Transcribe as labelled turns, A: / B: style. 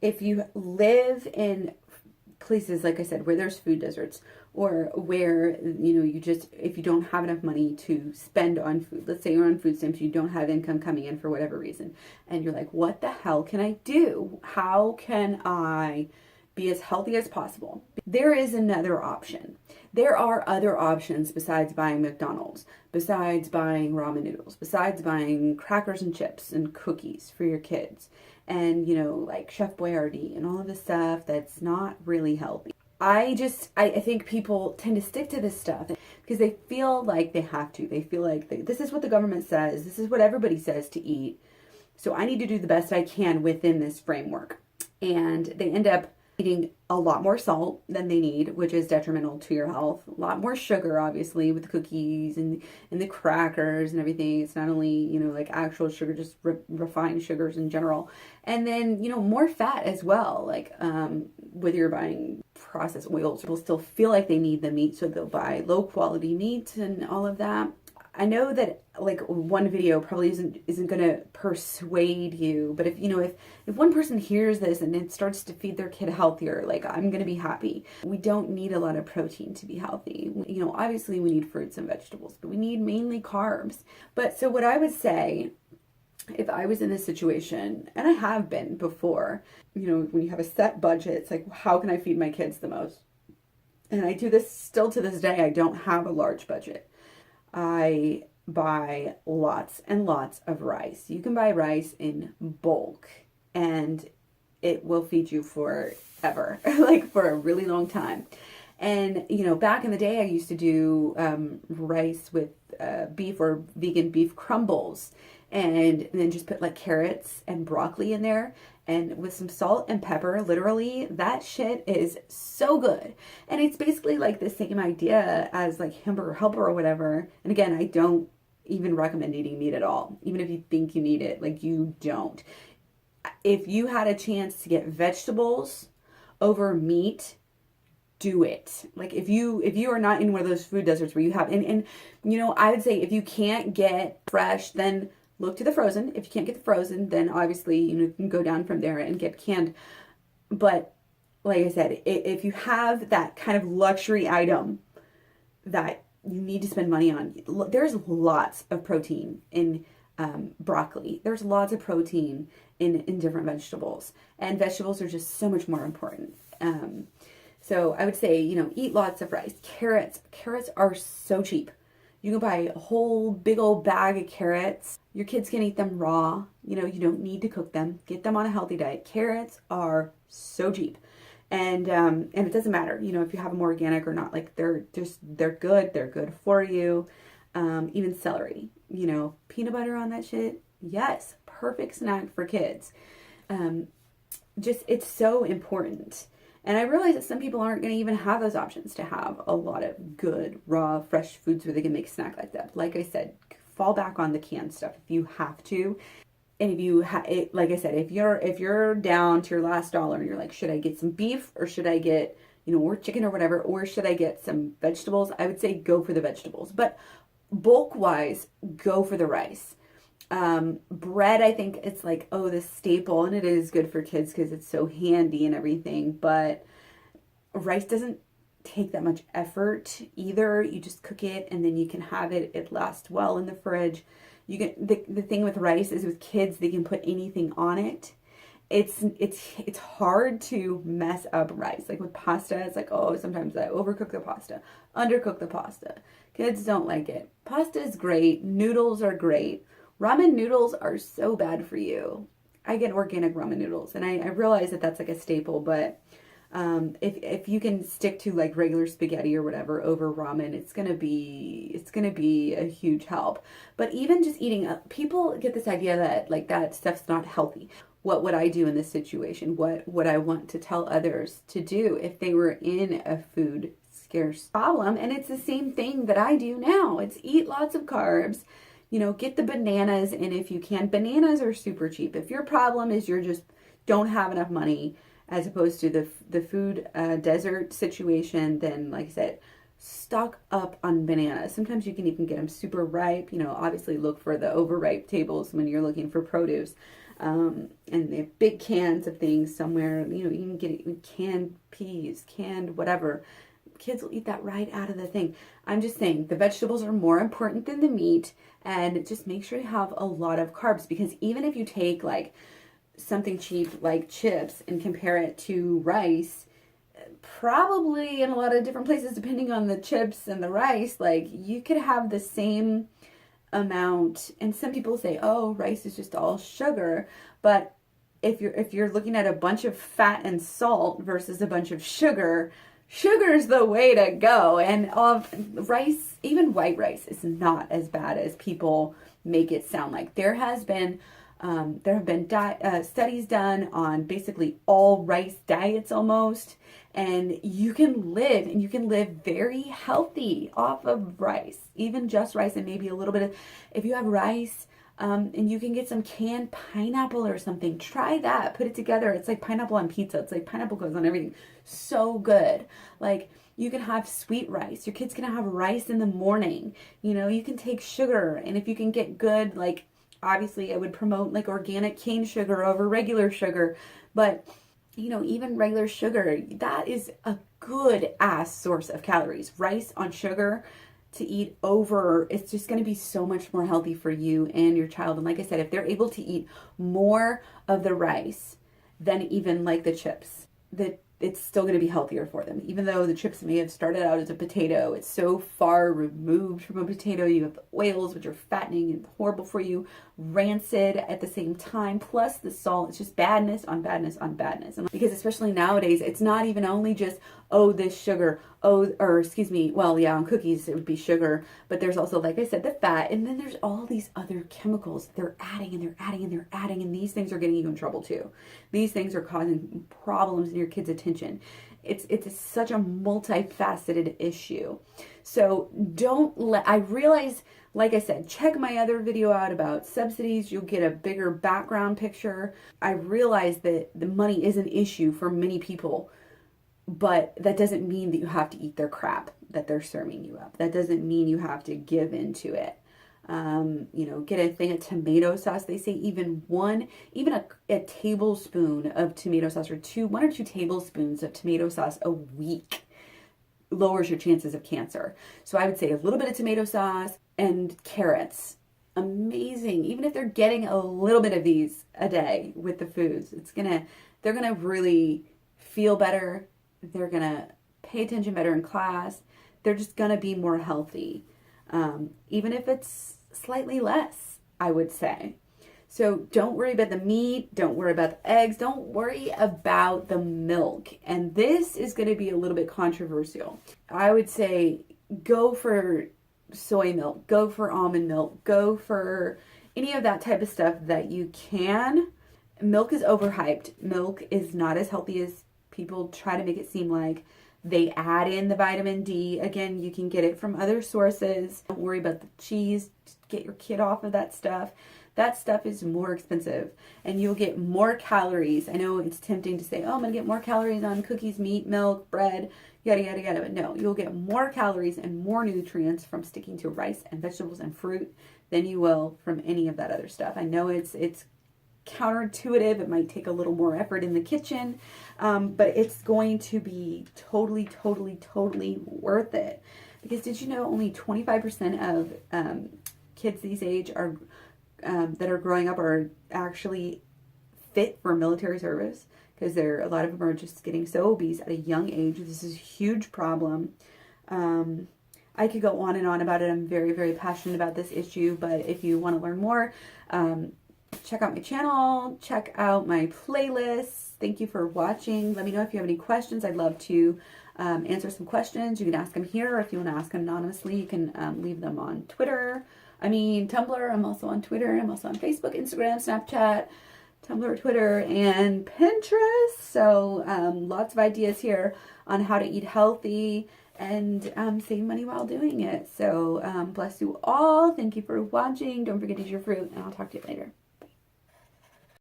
A: if you live in places, like I said, where there's food deserts, or where, you just, if you don't have enough money to spend on food, let's say you're on food stamps, you don't have income coming in for whatever reason, and you're like, what the hell can I do? How can I be as healthy as possible? There is another option. There are other options besides buying McDonald's, besides buying ramen noodles, besides buying crackers and chips and cookies for your kids, and, like Chef Boyardee and all of this stuff that's not really healthy. I think people tend to stick to this stuff because they feel like they have to. They feel like this is what the government says. This is what everybody says to eat. So I need to do the best I can within this framework. And they end up eating a lot more salt than they need, which is detrimental to your health. A lot more sugar, obviously, with the cookies and the crackers and everything. It's not only, like actual sugar, just refined sugars in general. And then, more fat as well. Like, whether you're buying processed oils, people still feel like they need the meat, so they'll buy low quality meat and all of that. I know that like one video probably isn't going to persuade you, but if one person hears this and it starts to feed their kid healthier, like, I'm going to be happy. We don't need a lot of protein to be healthy. Obviously we need fruits and vegetables, but we need mainly carbs. But so what I would say, if I was in this situation, and I have been before, when you have a set budget, it's like, how can I feed my kids the most? And I do this still to this day. I don't have a large budget. I buy lots and lots of rice. You can buy rice in bulk and it will feed you forever, like for a really long time. And, back in the day, I used to do rice with beef or vegan beef crumbles, and then just put like carrots and broccoli in there, and with some salt and pepper. Literally, that shit is so good. And it's basically like the same idea as like Hamburger Helper or whatever. And again, I don't even recommend eating meat at all, even if you think you need it. Like, you don't. If you had a chance to get vegetables over meat, do it. Like, if you are not in one of those food deserts where you have, and I would say if you can't get fresh, then look to the frozen. If you can't get the frozen, then obviously, you can go down from there and get canned. But like I said, if you have that kind of luxury item that you need to spend money on, there's lots of protein in broccoli. There's lots of protein in different vegetables. And vegetables are just so much more important. So I would say, eat lots of rice. Carrots are so cheap. You can buy a whole big old bag of carrots. Your kids can eat them raw. You don't need to cook them. Get them on a healthy diet. Carrots are so cheap. And it doesn't matter, if you have them organic or not. Like, they're good. They're good for you. Even celery, peanut butter on that shit. Yes. Perfect snack for kids. It's so important. And I realize that some people aren't going to even have those options to have a lot of good, raw, fresh foods where they can make a snack like that. Like I said, fall back on the canned stuff if you have to. And if you, like I said, if you're down to your last dollar and you're like, should I get some beef or should I get, or chicken or whatever, or should I get some vegetables? I would say go for the vegetables. But bulk-wise, go for the rice. Bread, I think it's like, the staple, and it is good for kids because it's so handy and everything, but rice doesn't take that much effort either. You just cook it and then you can have it. It lasts well in the fridge. You can, the thing with rice is with kids, they can put anything on it. It's hard to mess up rice. Like with pasta, it's like, sometimes I overcook the pasta, undercook the pasta. Kids don't like it. Pasta is great. Noodles are great. Ramen noodles are so bad for you. I get organic ramen noodles, and I realize that that's like a staple, but if you can stick to like regular spaghetti or whatever over ramen, it's gonna be a huge help. But even just eating, people get this idea that like that stuff's not healthy. What would I do in this situation? What would I want to tell others to do if they were in a food scarce problem? And it's the same thing that I do now. It's eat lots of carbs. Get the bananas in if you can. Bananas are super cheap. If your problem is you're just don't have enough money, as opposed to the food desert situation, then like I said, stock up on bananas. Sometimes you can even get them super ripe. Obviously look for the overripe tables when you're looking for produce. And they have big cans of things somewhere. You know, you can get canned peas, canned whatever. Kids will eat that right out of the thing. I'm just saying the vegetables are more important than the meat, and just make sure you have a lot of carbs, because even if you take like something cheap like chips and compare it to rice, probably in a lot of different places, depending on the chips and the rice, like you could have the same amount. And some people say, oh, rice is just all sugar, but if you're looking at a bunch of fat and salt versus a bunch of sugar, sugar's the way to go. And rice, even white rice, is not as bad as people make it sound like. There have been studies done on basically all rice diets almost, and you can live very healthy off of rice, even just rice, and maybe a little bit of, if you have rice, and you can get some canned pineapple or something, try that, put it together. It's like pineapple on pizza. It's like pineapple goes on everything. So good. Like, you can have sweet rice. Your kids can have rice in the morning. You know, you can take sugar, and if you can get good, like, obviously I would promote like organic cane sugar over regular sugar, but you know, even regular sugar, that is a good ass source of calories. Rice on sugar to eat over, it's just going to be so much more healthy for you and your child. And like I said, if they're able to eat more of the rice than even like the chips, that it's still going to be healthier for them. Even though the chips may have started out as a potato, it's so far removed from a potato. You have the oils, which are fattening and horrible for you, rancid at the same time, plus the salt. It's just badness on badness on badness. And because especially nowadays, it's not even only just, oh, this sugar, well, yeah, on cookies it would be sugar, but there's also, like I said, the fat, and then there's all these other chemicals they're adding and they're adding and they're adding, and these things are getting you in trouble too. These things are causing problems in your kids' attention. It's such a multifaceted issue. So I realize, like I said, check my other video out about subsidies. You'll get a bigger background picture. I realize that the money is an issue for many people, but that doesn't mean that you have to eat their crap that they're serving you up. That doesn't mean you have to give into it. You know, get a thing of tomato sauce. They say even a tablespoon of tomato sauce, or 1 or 2 tablespoons of tomato sauce a week lowers your chances of cancer. So I would say a little bit of tomato sauce and carrots. Amazing. Even if they're getting a little bit of these a day with the foods, they're gonna really feel better. They're gonna pay attention better in class. They're just gonna be more healthy. Even if it's slightly less, I would say. So don't worry about the meat. Don't worry about the eggs. Don't worry about the milk. And this is going to be a little bit controversial. I would say go for soy milk. Go for almond milk. Go for any of that type of stuff that you can. Milk is overhyped. Milk is not as healthy as people try to make it seem like. They add in the vitamin D. Again, you can get it from other sources. Don't worry about the cheese. Just get your kid off of that stuff. That stuff is more expensive, and you'll get more calories. I know it's tempting to say, oh, I'm going to get more calories on cookies, meat, milk, bread, yada, yada, yada. But no, you'll get more calories and more nutrients from sticking to rice and vegetables and fruit than you will from any of that other stuff. I know it's counterintuitive. It might take a little more effort in the kitchen, but it's going to be totally, totally, totally worth it. Because did you know only 25% of kids these age are that are growing up are actually fit for military service? Because a lot of them are just getting so obese at a young age. This is a huge problem. I could go on and on about it. I'm very, very passionate about this issue. But if you want to learn more, check out my channel, check out my playlists. Thank you for watching. Let me know if you have any questions. I'd love to answer some questions. You can ask them here, or if you want to ask anonymously, you can leave them on Tumblr. I'm also on Twitter. I'm also on Facebook, Instagram, Snapchat, Tumblr, Twitter, and Pinterest. So lots of ideas here on how to eat healthy and save money while doing it. So bless you all. Thank you for watching. Don't forget to eat your fruit, and I'll talk to you later.